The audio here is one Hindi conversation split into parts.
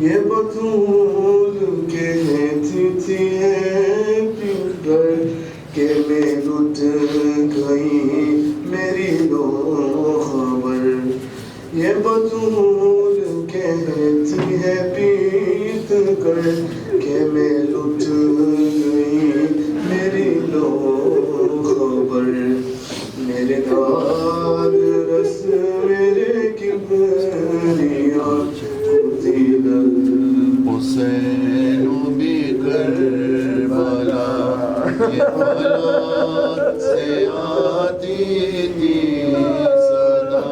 ये बतूल कहती थी पीकर के मैं लुट गई मेरी लो खबर. ये बतूल कहती है पीत कर के मैं लुट गई मेरी लो खबर. मेरे दाद रस मेरे किबरिया कुतिल हुसैन बिकरबला. ये औलाद से आती थी सदा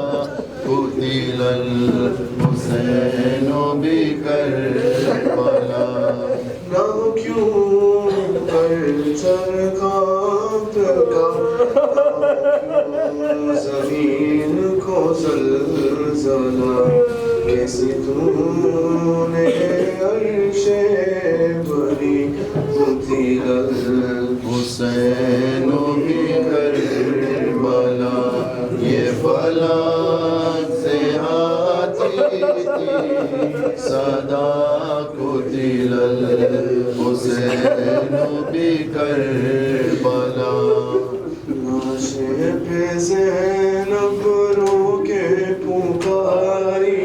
कुतिल हुसैन बिकरबला. ना क्यों कर सरकात का ज़मीन को ज़लज़ला. कैसी तूने अर्शे भरी कुतिल हुसैन बिकरबला. ये फलाक से आती थी सदा कुतिल हुसैन बिकरबला. लाशे पे ज़ैनब रो के पुकारी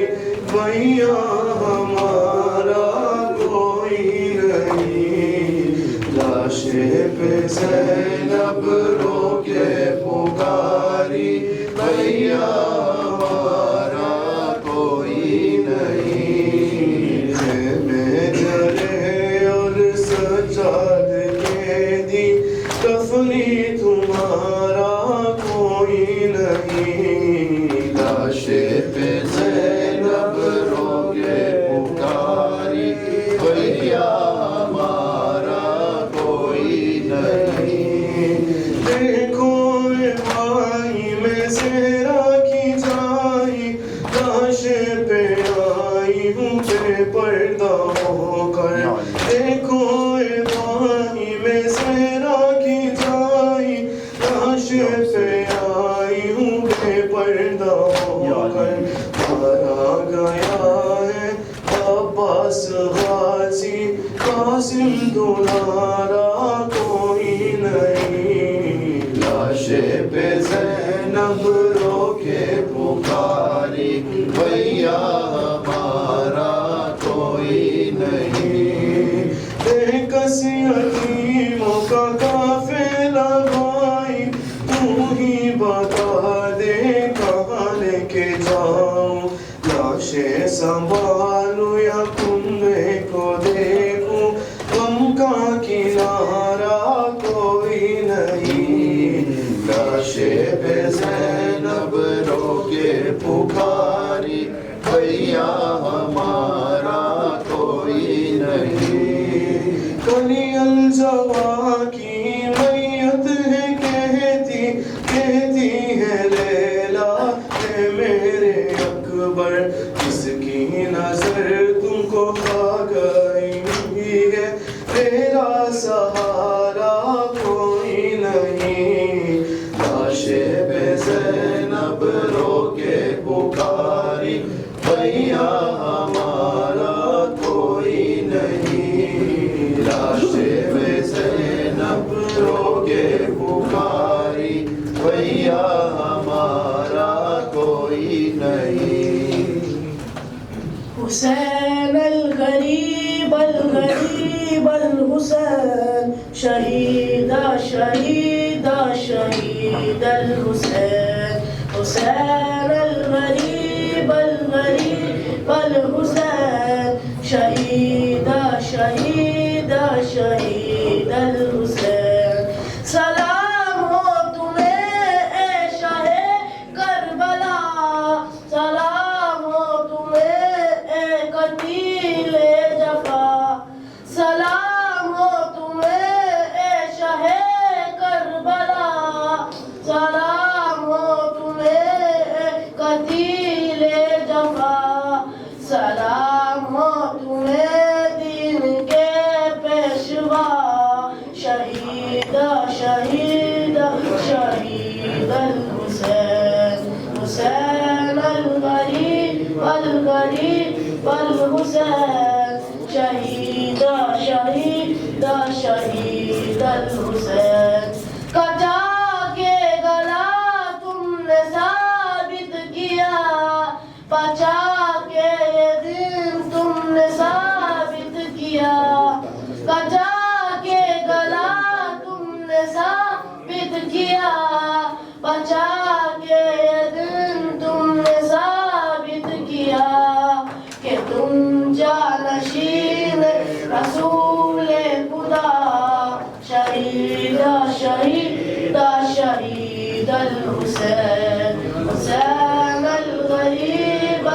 भैया हमारा कोई नहीं. लाशे पे ज़ैनब रो के पुकारी भैया हमारा कोई नहीं. मैं जले और सजाद के दी कफनी तुम्हारा कोई नहीं. लाशे पे ज़ैनब रो के पुकारी भैया हमारा कोई नहीं. देखो भाई मैं ज़हरा की जाई लाश पे आई हूँ बेपर्दा होकर. देखो भाई मैं ज़हरा की जाई लाश पे आई हूँ बेपर्दा होकर. मारा गया है अब्बास गाजी कासिम दुलारा कोई नहीं. लाशे पे ज़ैनब रो के पुकारी भैया हमारा कोई नहीं. बेकस यतीमों का काफिला भाई तू ही बता दे कहाँ लेके जाऊं. लाशें संभालूं या कुंबे को देखूं गम का किनारा कोई नहीं. लाशे पे ज़ैनब रो के पुकारी भैया हमारा कोई नहीं. कलियल जवा की मैयत है कहती कहती है लैला है मेरे अकबर. जिसकी नजर तुमको खा गई है तेरा सहारा कोई नहीं. लाशे पे ज़ैनब रो के पुकारी भैया हमारा कोई नहीं. लाशे पे ज़ैनब रो के पुकारी भैया हमारा कोई नहीं. हुसैन अल गरीब अल हुसैन शहीदा शहीदा शहीद अल हुसैन. हुसैन अल गरीब अल हुसैन शहीदा शहीदा शहीद अल हुसैन. सलाम हो तुम्हें ए शाहे करबला. सलाम हो तुम्हें ए कतीले जफा. सलाम हो तुम्हें ए शाहे करबला. सलाम हो तुम्हें ए कतीले जफा. सलाम हो तुम्हें दीन के गरीब अल हुसैन शहीदा शहीदा शहीद अल हुसैन कटा के गला तुमने साबित किया बचा के ये दिन तुमने साबित किया कटा के गला तुमने साबित किया बचा के ये दिन तुमने साबित किया कि तुम जानशीन रसूल खुदा शहीदा शहीदा शहीद अल हुसैन हुसैन अल गरीब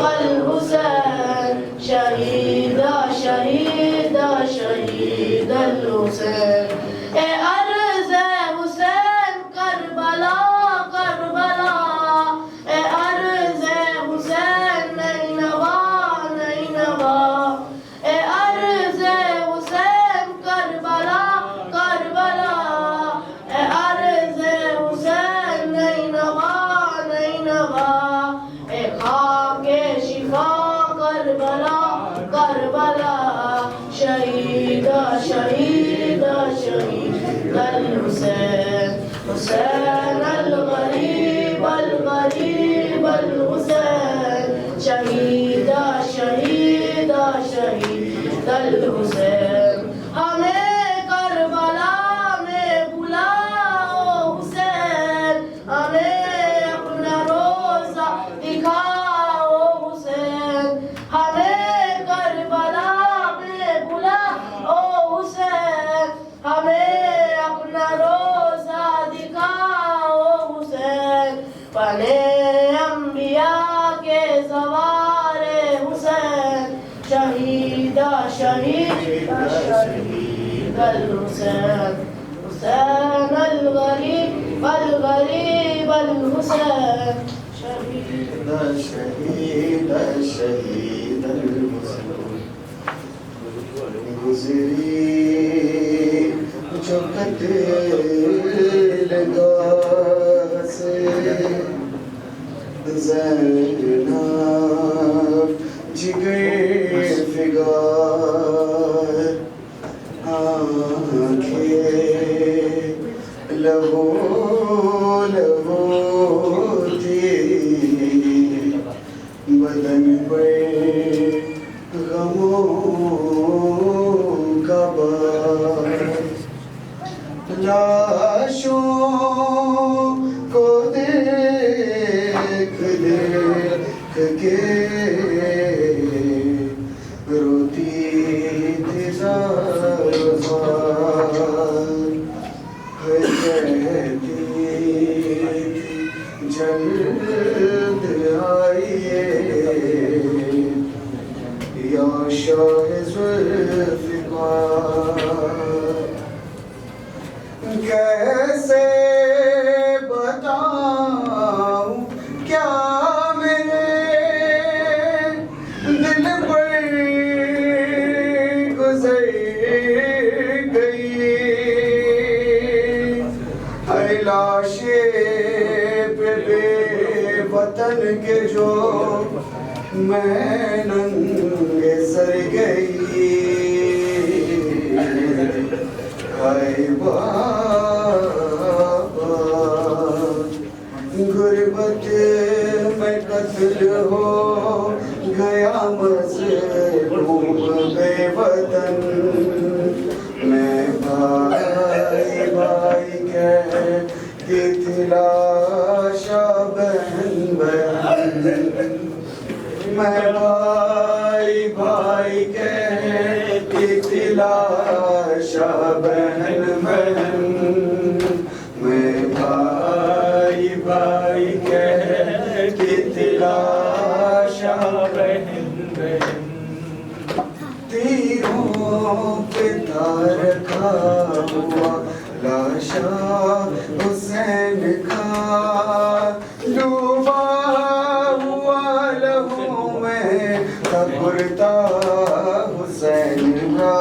अल हुसैन शहीदा शहीदा शहीद अल हुसैन ए अर्ज़ हुसैन करबला करबला ए अर्ज़ हुसैन नैनवा नैनवा ए अर्ज़ हुसैन करबला करबला ए अर्ज़ हुसैन नैनवा नैनवा ए खाके शिफा करबला करबला शहीदा शहीदा शहीद अल हुसैन हुसैन अल गरीब अल हुसैन शहीदा शहीदा शहीद अल हुसैन हमें करबला में बुलाओ हुसैन हमें अपना रोज़ा दिखाओ हुसैन हमें करबला में बुलाओ हुसैन हमें अपना रोज़ा दिखाओ हुसैन बने अंबिया के सवारे हुसैन शहीदा शहीदा शहीद अल हुसैन हुसैन अल गरीब अल हुसैन शहीदा शहीदा शहीद अल हुसैन गुजरी जो लगा से ज़ैनब जिगर फिगार आँखें लबो लबो थी बदन पर गमों का बार लाशों को देख देख के रोती थी कहती जल्द आइए या शाह ज़ुल्फ़िकार कैसे बताऊं क्या मेरे दिल पर गुजर गई हर लाशे पे बेवतन के जो मैं नंगे सर गई हाय बाबा गुर्बत में कत्ल हो गया मज़लूम बेवतन मैं भाई भाई कहती थी लाशा बहन बहन मैं भाई भाई कहती थी लाशा बहन बहन मैं भाई भाई कहती थी लाशा बहन बहन तीरों पे तार खा हुआ लाशा हुसैन का डूबा हुआ लहू में कुर्ता हुसैन का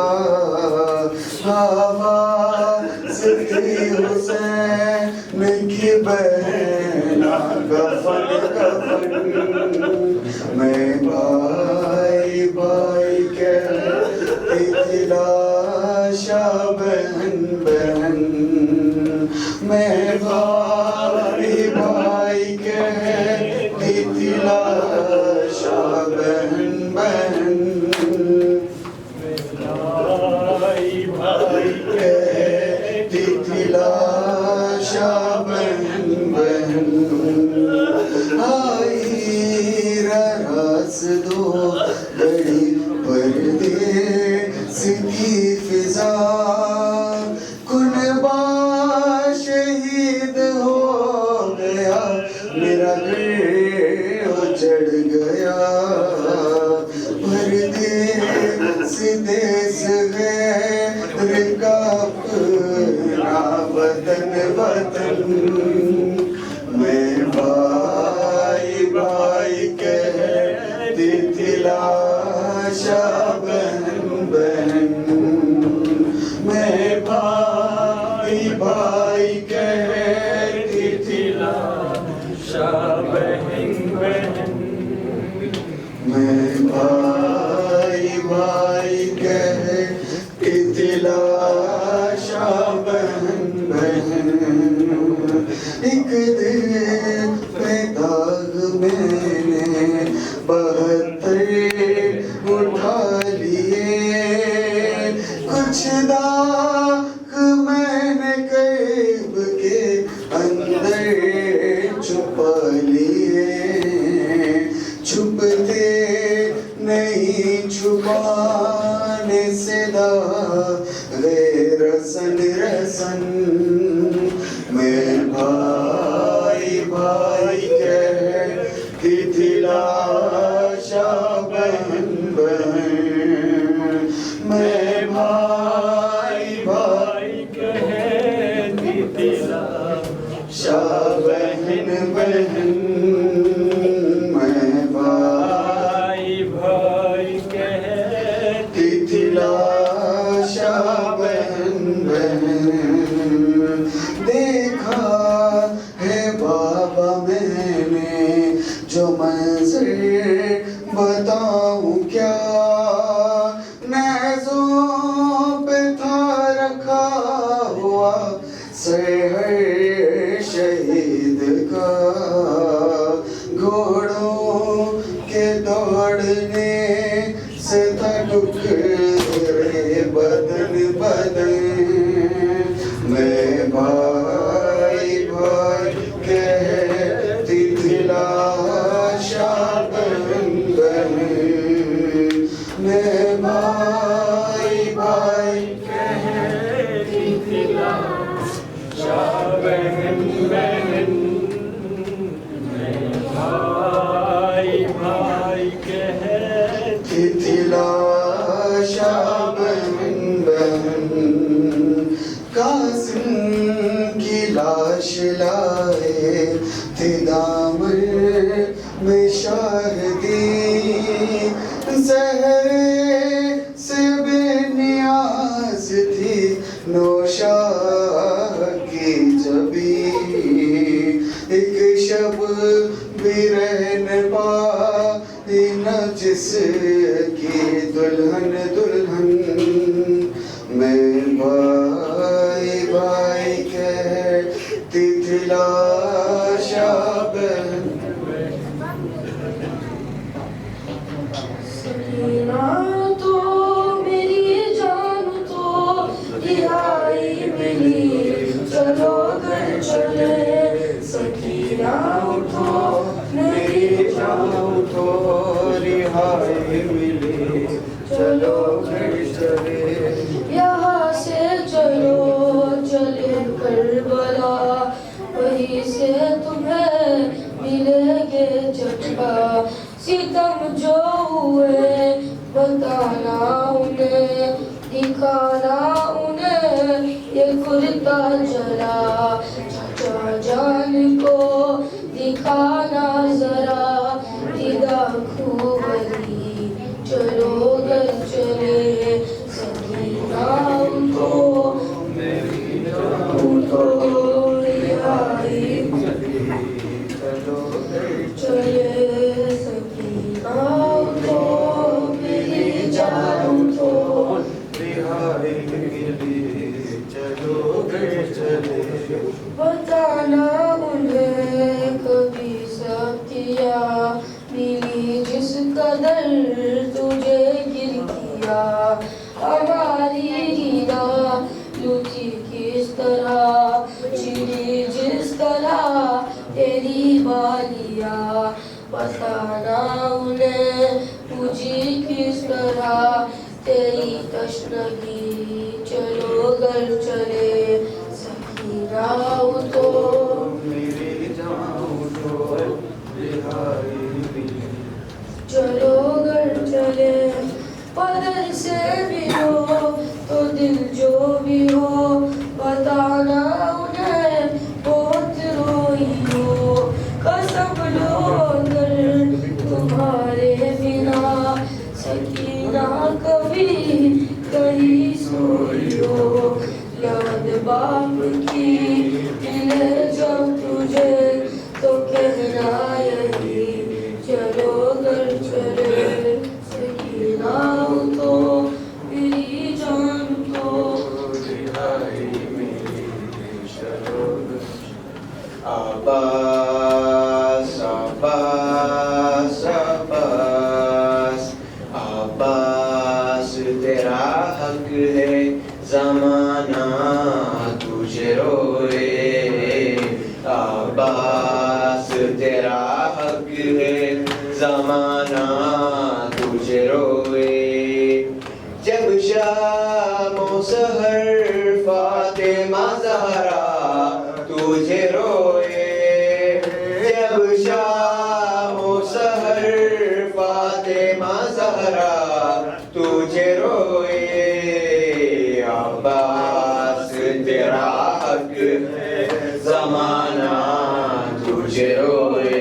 आवाज़ थी हुसैन की बहना कफन कफन मैं भाई भाई कह इतलाशा बहन बहन, एक दिल पे दाग मैंने 72 उठा लिए, कुछ दाग मैंने कैब के अंदर छुपा लिए, छुपते नहीं छुपाने से रसन रसन, मैं भाई भाई कहती थी लाशा बहन बहन, मैं भाई भाई कहती थी लाशा बहन बहन, मैं भाई भाई कहती थी लाशा बहन बहन। देखा है बाबा मैंने जो मंजर बताऊं क्या, नेज़ों पे था रखा हुआ सहर शहीद का, घोड़ों के दौड़ने से था टुकड़े बदन बदन, मैं भाई भाई कहती थी लाशा बहन बहन, मैं भाई भाई कहती थी लाशा बहन बहन, मैं भाई भाई कहती थी लाशा बहन बहन। कासिम की लाश लाए थे दामन में शाहदी, जहर से बेनियाज थी नौशाह की जबी, एक शब भी रहन पाई न जिसकी दुल्हन दुल्हन, मैं भाई भाई कहती थी लाशा बहन। सकीना तो मेरी जान तो रिहाई मिली, चलो घर चले, सकीना उठो मेरी जान तो रिहाई मिली, चलो घर चले, यहाँ से चलो चले करबला, वहीं से तुम्हें मिलेंगे झटका, सितम जो हुए बताना उन्हें, दिखाना उन्हें ये कुर्ता जला, चाचा जान को दिखाना जरा दिदा खूबरी, चलो घर चले, सकीना उठो मेरी जान तो रिहाई मिली, चलो घर चले, सकीना उठो मेरी जान उठो, रिहाई मिली, चलो घर चले, बताना उन्हें कभी सब किया, मिली जिस कदर तुझे गिर किया, हमारी हीरा लूटी किस तरह, चिड़ी जिस तरह तेरी बालिया, बताना उन्हें पूजी किस तरह तेरी तशनगी, चलो घर चले, सकीना उठो मेरी जान तो रिहाई मिली, चलो घर चले, पदर से भी हो तो दिल जो भी हो, बताना उन्हें बहुत रोई हो, कसम लो अगर तुम्हारे बिना सकीना कभी कहीं सोई हो, याद बाप की मिले जब तुझे तो कहना तेरा हक है ज़माना तुझे रोए। जब शामो सहर फातिमा ज़हरा तुझे रोए। जब शामो सहर फातिमा ज़हरा तुझे रोए। अब्बास तेरा हक है ज़माना तुझे रोए।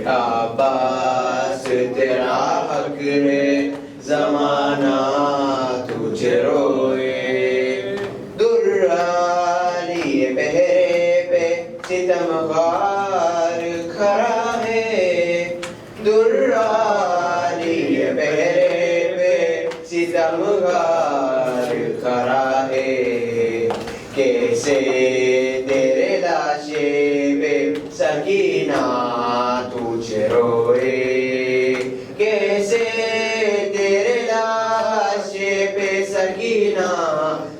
अब्बास तेरा हक है ज़माना तुझे रोए। दुर्रानी पहरे पे सितमगार खड़ा है। दुर्रानी पहरे पे सितमगार खड़ा है। कैसे तेरे लाशे पे सकीना तुझे रोए। कैसे तेरे लाशे पे सकीना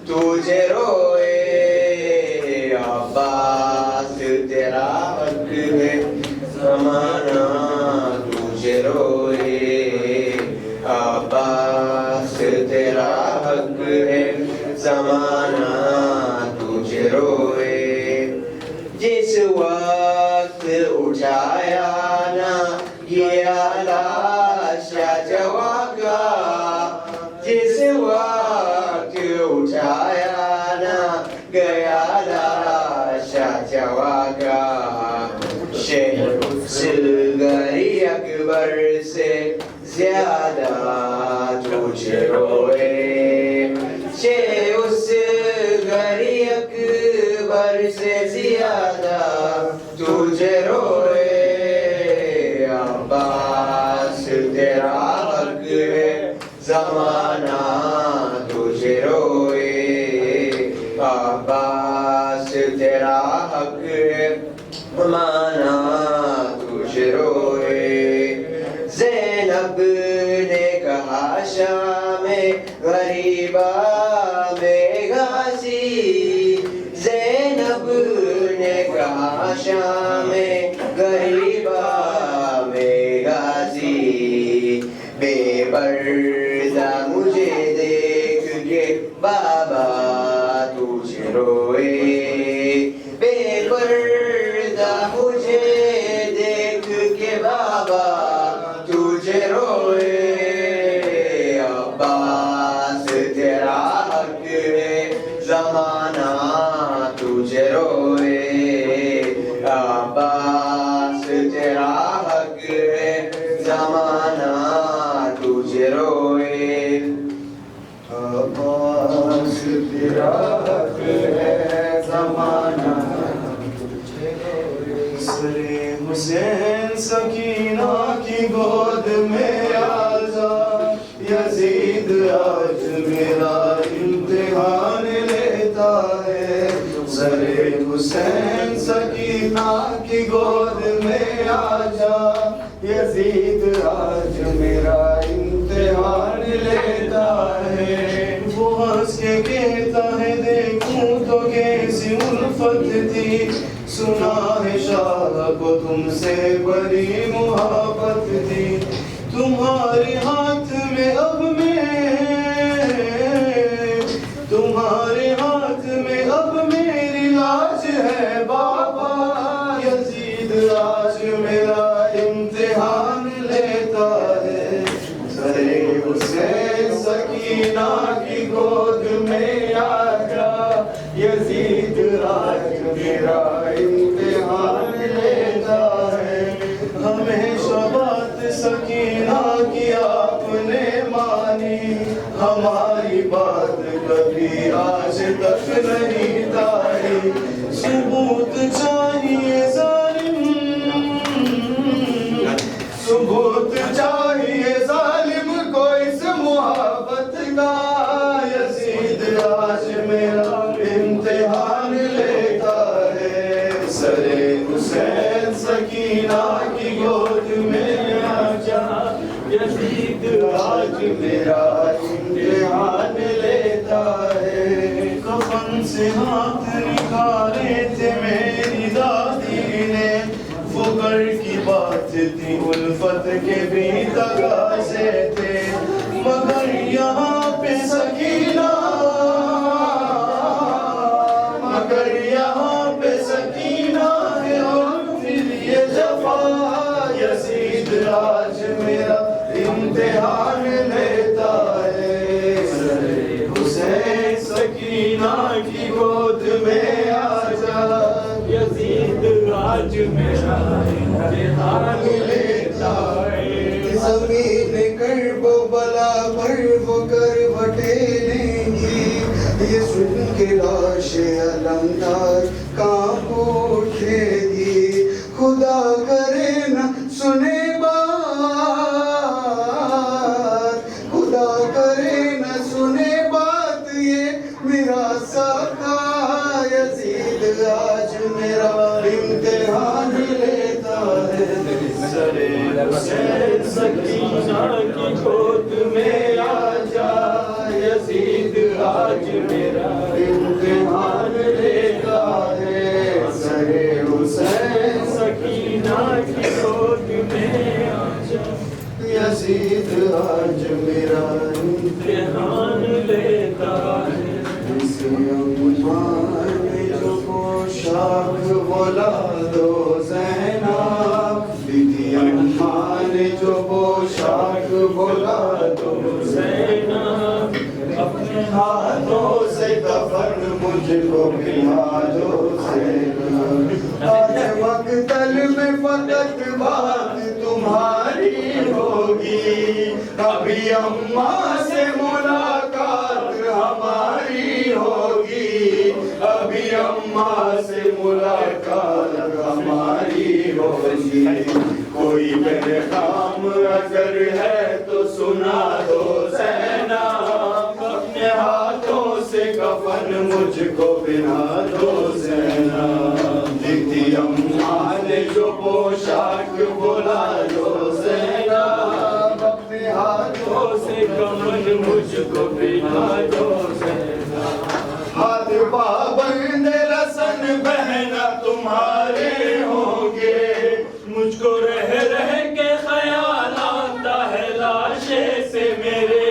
तुझे रोए। अब्बास तेरा हक है ज़माना तुझे रोए। अब्बास तेरा हक है ज़माना तुझे रोए। जिस वक्त उठाया ना गया लाशा जवा का। जिस वक्त उठाया ना गया लाशा जवा का। असग़री अकबर से ज़्यादा तुझे रोए। असग़री अकबर से ज़्यादा तुझे रोए। अब्बास तेरा हक है ज़माना तुझे रोए। अब्बास तेरा हक है ज़माना तुझे रोए। ज़ैनब ने कहा शाम गरीबा में गाज़ी। ज़ैनब ने कहा शाम गरीबा में गाज़ी। बेपर्दा मुझे देख के बाबा तुझे रोए। बेपर्दा मुझे देख के बाबा तुझे रोए। अब्बास तेरा हक है ज़माना तुझे रोए। अब्बास तेरा हक है ज़माना तुझे रोए। अब्बास तेरा हक है ज़माना तुझे रोए। सरे हुसैन सकीना की गोद में आजा। यजीद आज मेरा इम्तिहान लेता है। सरे हुसैन सकीना की गोद में आजा। यजीद आज मेरा इम्तिहान लेता है। वो हंस के कहता है देखूं तो कैसी उल्फत थी। सुना है शाह को तुमसे बड़ी मुहब्बत थी। तुम्हारे हाथ में अब तुम्हारे हाथ में अब मेरी लाज है बाबा। यजीद आज मेरा इम्तिहान लेता है। सरे हुसैन सकीना की गोद में आजा। यजीद आज मेरा इम्तिहान लेता है। हमेशा बात सकीना की आपने मानी। हमारी बात कभी आज तक नहीं टाली। सबूत चाहिए जालिम। सबूत चाहिए जालिम को इस मोहब्बत का। यजीद आज मेरा इम्तिहान लेता है। सरे हुसैन सकीना की गोद में आजा। यजीद आज मेरा इम्तिहान लेता है। कफन से हाथ निकाले थे मेरी दादी ने। थी उल्फत के भी तकाज़े थे, मगर यहाँ पे सकीना, मगर यहाँ पे सकीना है और फिर ये जफा। यज़ीद आज मेरा इम्तिहान लेता है, हुसैन सकीना की गोद में आजा। यज़ीद आज मेरा इम्तिहान लेता है। ज़मीन कर्बला पर वो करवटे लेंगी, ये सुन के लाश अलमदार कांप उठेगी। खुदा करे न सुने बात, खुदा करे न सुने बात ये मेरा साका। यज़ीद आज मेरा इम्तिहान लेता है। सरे हुसैन सकीना की गोद में आजा। यज़ीद आज मेरा इम्तिहान लेता है। सरे हुसैन सकीना की गोद में आजा। यज़ीद आज मेरा इम्तिहान लेता है। इस अम्मान जो पोशाक बोला दो ज़ैनब, दीदी अम्मा ने जो पोशाक बोला दो ज़ैनब। अपने हाथों से कफन मुझको पिला दो ज़ैनब। आज मक़तल में फ़कत बात तुम्हारी होगी, अभी अम्मा से मुलाकात हमारी होगी, अभी अम्मा से मुलाकात हमारी होगी। कोई पैगाम अगर है तो सुना दो ज़ैनब, अपने हाथों से कफन मुझको पहना दो ज़ैनब। दीदी अम्मा ने जो पोशाक बोला दो ज़ैनब, अपने हाथों से कफन मुझको पहना दो ज़ैनब। हाथ पाबंद रसन बहना तुम्हारे होंगे, मुझको रह रह के ख्याल आता है लाशे से मेरे,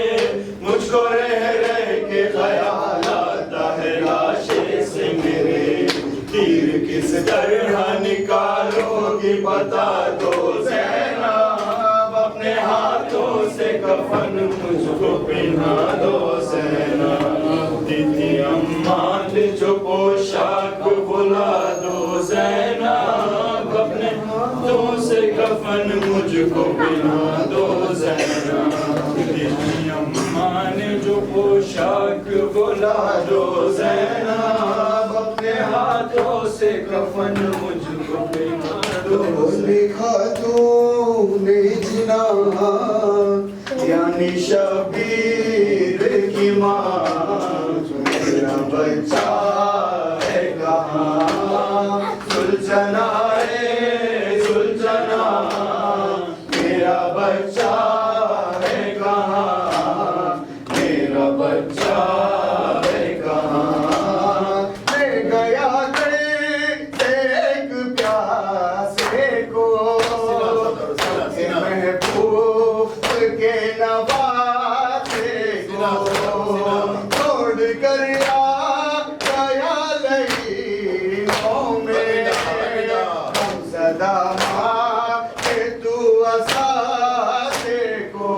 मुझको रह रह के ख्याल आता है लाशे से मेरे। तीर किस तरह निकालोगी बता दो ज़ैनब, अपने हाथों से कफन मुझको पहना दो ज़ैनब। दीदी अम्मा ने जो पोशाक बुला दो ज़ैनब, अपने हाथों से कफन मुझको पहना दो ज़ैनब। दीदी अम्मा ने जो पोशाक बुला दो ज़ैनब, अपने हाथों से कफन मुझको पहना दो। लिखा तूने जिना यानी शबीर की माँ, मेरा बच्चा है कहाँ? सुलझना है सुलझना, मेरा बच्चा है कहाँ? मेरा बच्चा है कहाँ? ले गया एक प्यासे को, सबसे महबूब के नवासे को, छोड़ कर आ गया लईयों में। हम सदा मांगे तू असासे को,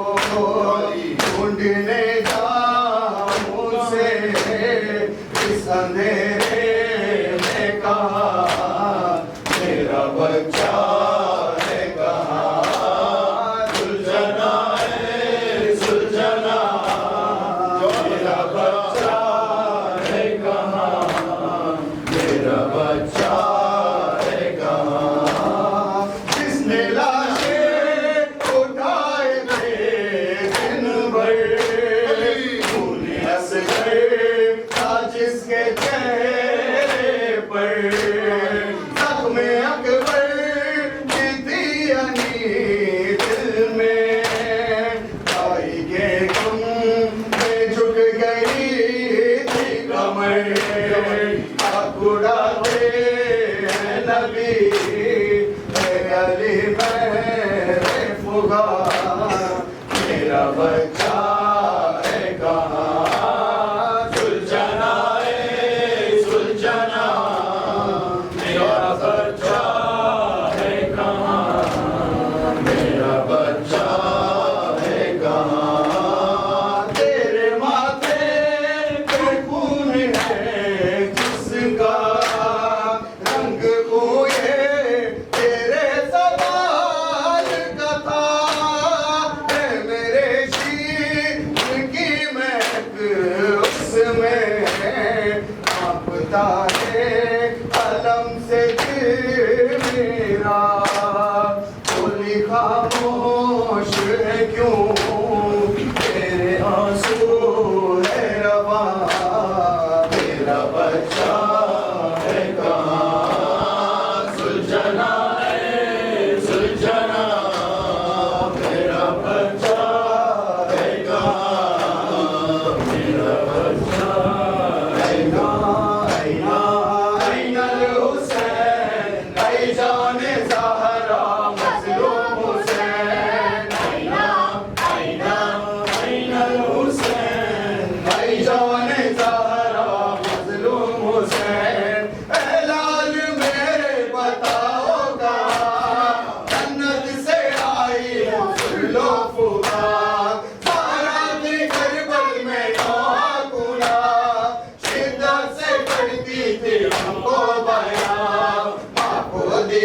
ढूंढने जाऊं से इस अंधेरे में कहाँ? मेरा बच्चा है कहाँ? सुलझना है सुलझना, मेरा बच्चा है कहाँ? मेरा बच्चा है कहाँ?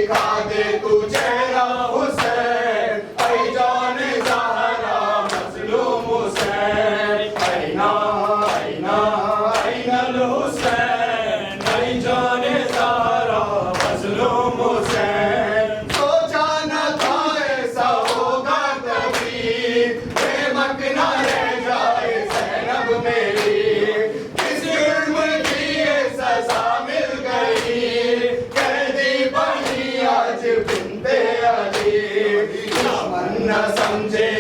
दिखा दे तू चेहरा हुसैन, ऐ जान ज़हरा मज़लूम हुसैन, ऐना ऐना ऐनल हुसैन, ऐ जान ज़हरा मज़लूम हुसैन। सोचा न था ऐसा होगा कभी, बेमक न रह जाए ज़ैनब मेरी, किस जुर्म की ये सज़ा मिल गई, कैदी बनी आज बिन्ते अली। दुश्मन न समझे